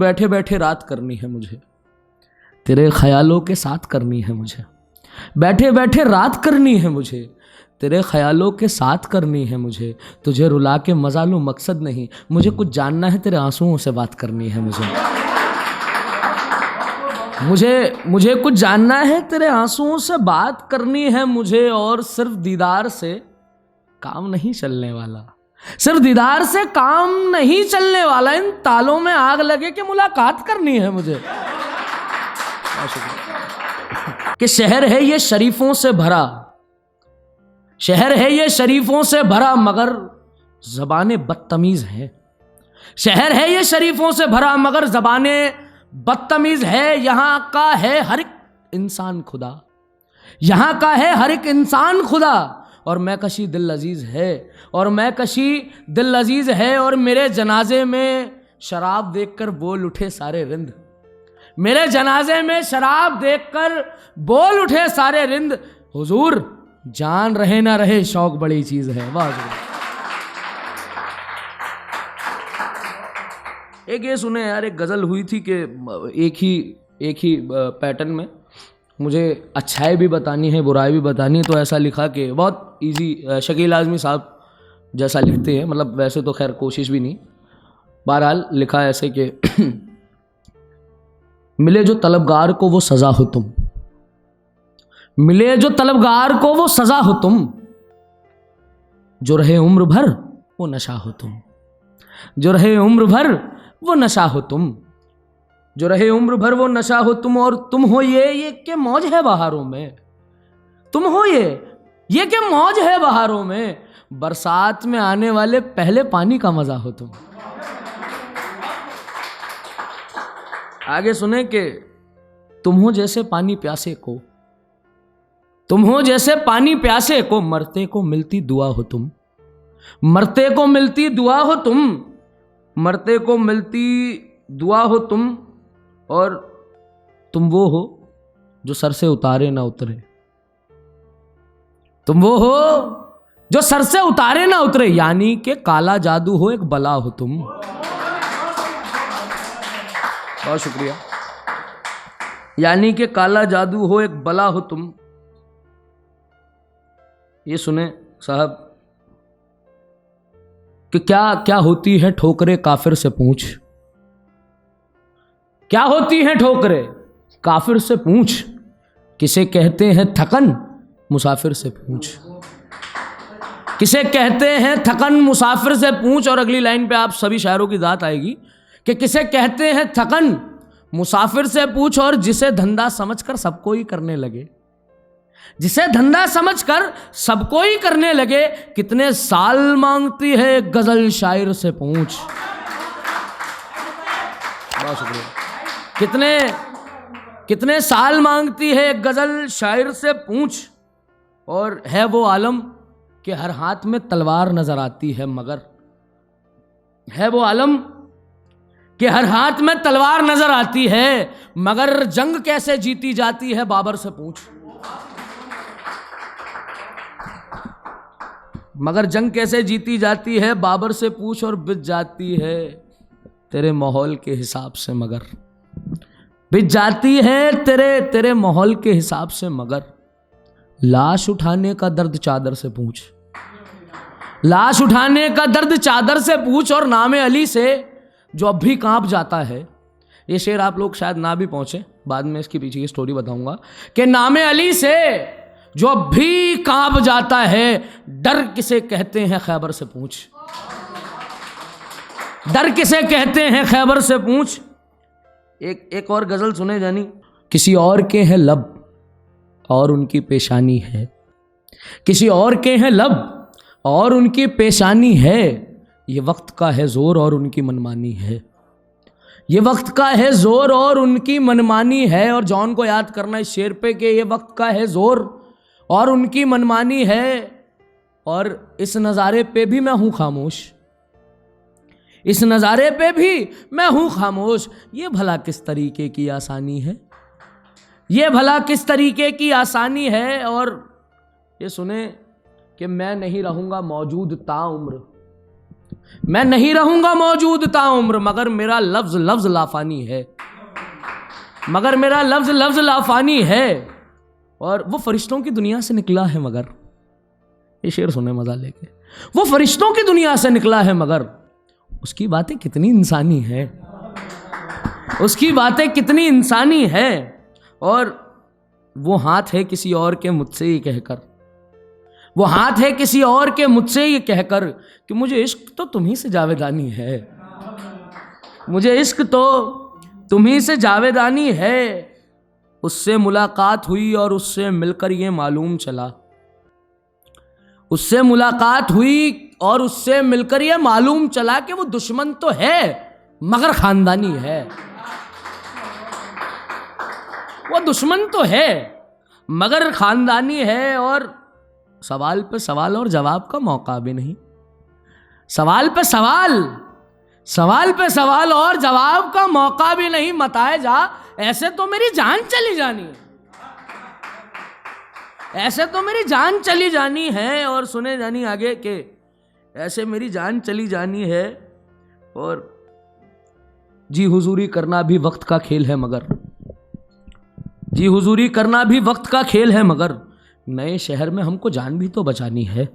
बैठे बैठे रात करनी है मुझे, तेरे ख्यालों के साथ करनी है मुझे। बैठे बैठे रात करनी है मुझे, तेरे ख्यालों के साथ करनी है मुझे। तुझे रुला के मजा लूं मकसद नहीं, मुझे कुछ जानना है तेरे आंसुओं से बात करनी है मुझे। मुझे कुछ जानना है तेरे आंसुओं से बात करनी है मुझे। और सिर्फ दीदार से काम नहीं चलने वाला, सिर्फ दीदार से काम नहीं चलने वाला। इन तालों में आग लगे कि मुलाकात करनी है मुझे। कि शहर है ये शरीफों से भरा, शहर है ये शरीफों से भरा, मगर ज़बानें बदतमीज हैं। शहर है ये शरीफों से भरा, मगर ज़बानें बदतमीज है। यहां का है हर एक इंसान खुदा, यहां का है हर एक इंसान खुदा। और मैं कशी दिल अजीज है, और मैं कशी दिल अजीज है। और मेरे जनाजे में शराब देखकर बोल उठे सारे रिंद, मेरे जनाजे में शराब देखकर बोल उठे सारे रिंद। हुजूर जान रहे ना रहे शौक बड़ी चीज है। वाह। एक ये सुने यार, एक गजल हुई थी कि एक ही पैटर्न में मुझे अच्छाई भी बतानी है बुराई भी बतानी है। तो ऐसा लिखा कि बहुत इजी, शकील आज़मी साहब जैसा लिखते हैं, मतलब वैसे तो खैर कोशिश भी नहीं, बहरहाल लिखा ऐसे कि मिले जो तलबगार को वो सजा हो तुम, मिले जो तलबगार को वो सजा हो तुम, जो रहे उम्र भर वो नशा हो तुम, जो रहे उम्र भर वो नशा हो तुम, जो रहे उम्र भर वो नशा हो तुम। और तुम हो ये के मौज है बहारों में, तुम हो ये के मौज है बहारों में, बरसात में आने वाले पहले पानी का मजा हो तुम। आगे सुने कि तुम हो जैसे पानी प्यासे को, तुम हो जैसे पानी प्यासे को, मरते को मिलती दुआ हो तुम, मरते को मिलती दुआ हो तुम, मरते को मिलती दुआ हो तुम। और तुम वो हो जो सर से उतारे ना उतरे, तुम वो हो जो सर से उतारे ना उतरे, यानी कि काला जादू हो एक बला हो तुम। बहुत शुक्रिया। यानी कि काला जादू हो एक बला हो तुम। ये सुने साहब कि क्या क्या होती है ठोकरे काफिर से पूछ, क्या होती है ठोकरे काफिर से पूछ, किसे कहते हैं थकन मुसाफिर से पूछ, किसे कहते हैं थकन मुसाफिर से पूछ। और अगली लाइन पे आप सभी शायरों की दात आएगी कि किसे कहते हैं थकन मुसाफिर से पूछ। और जिसे धंधा समझकर सबको ही करने लगे, जिसे धंधा समझकर सबको ही करने लगे, कितने साल मांगती है गजल शायर से पूछ। बहुत शुक्रिया। कितने साल मांगती है गजल शायर से पूछ। और है वो आलम कि हर हाथ में तलवार नजर आती है, मगर है वो आलम कि हर हाथ में तलवार नजर आती है, मगर जंग कैसे जीती जाती है बाबर से पूछ। मगर जंग कैसे जीती जाती है बाबर से पूछ। और बिछ जाती है तेरे माहौल के हिसाब से, मगर बिछ जाती है तेरे माहौल के हिसाब से, मगर लाश उठाने का दर्द चादर से पूछ, लाश उठाने का दर्द चादर से पूछ। और नामे अली से जो अब भी कांप जाता है, ये शेर आप लोग शायद ना भी पहुंचे, बाद में इसके पीछे की स्टोरी बताऊंगा कि नामे अली से जो अब भी कांप जाता है, डर किसे कहते हैं खैबर से पूछ, डर किसे कहते हैं खैबर से पूछ। एक और गजल सुने जानी। किसी और के हैं लब और उनकी पेशानी है, किसी और के हैं लब और उनकी पेशानी है, ये वक्त का है जोर और उनकी मनमानी है, ये वक्त का है जोर और उनकी मनमानी है। और जॉन को याद करना इस शेर पे कि ये वक्त का है जोर और उनकी मनमानी है। और इस नज़ारे पे भी मैं हूं खामोश, इस नज़ारे पे भी मैं हूं खामोश। ये भला किस तरीके की आसानी है, ये भला किस तरीके की आसानी है। और ये सुने कि मैं नहीं रहूंगा मौजूद ताउम्र, मैं नहीं रहूंगा मौजूद ताउम्र, मगर मेरा लफ्ज लफ्ज लाफानी है, मगर मेरा लफ्ज लफ्ज लाफानी है। और वो फरिश्तों की दुनिया से निकला है, मगर ये शेर सुने मजा लेके, वो फरिश्तों की दुनिया से निकला है, मगर उसकी बातें कितनी इंसानी है, उसकी बातें कितनी इंसानी है। और वो हाथ है किसी और के मुझसे ये कहकर, वो हाथ है किसी और के मुझसे ये कहकर कि मुझे इश्क तो तुम्ही से जावेदानी है, मुझे इश्क तो तुम्ही से जावेदानी है। उससे मुलाकात हुई और उससे मिलकर ये मालूम चला, उससे मुलाकात हुई और उससे मिलकर ये मालूम चला कि वो दुश्मन तो है मगर खानदानी है, वो दुश्मन तो है मगर खानदानी है। और सवाल पे सवाल और जवाब का मौका भी नहीं, सवाल पे सवाल, सवाल पे सवाल और जवाब का मौका भी नहीं। मताए जा ऐसे तो मेरी जान चली जानी है, ऐसे तो मेरी जान चली जानी है। और सुने जानी आगे के ऐसे मेरी जान चली जानी है। और जी हुजूरी करना भी वक्त का खेल है, मगर जी हुजूरी करना भी वक्त का खेल है, मगर नए शहर में हमको जान भी तो बचानी है।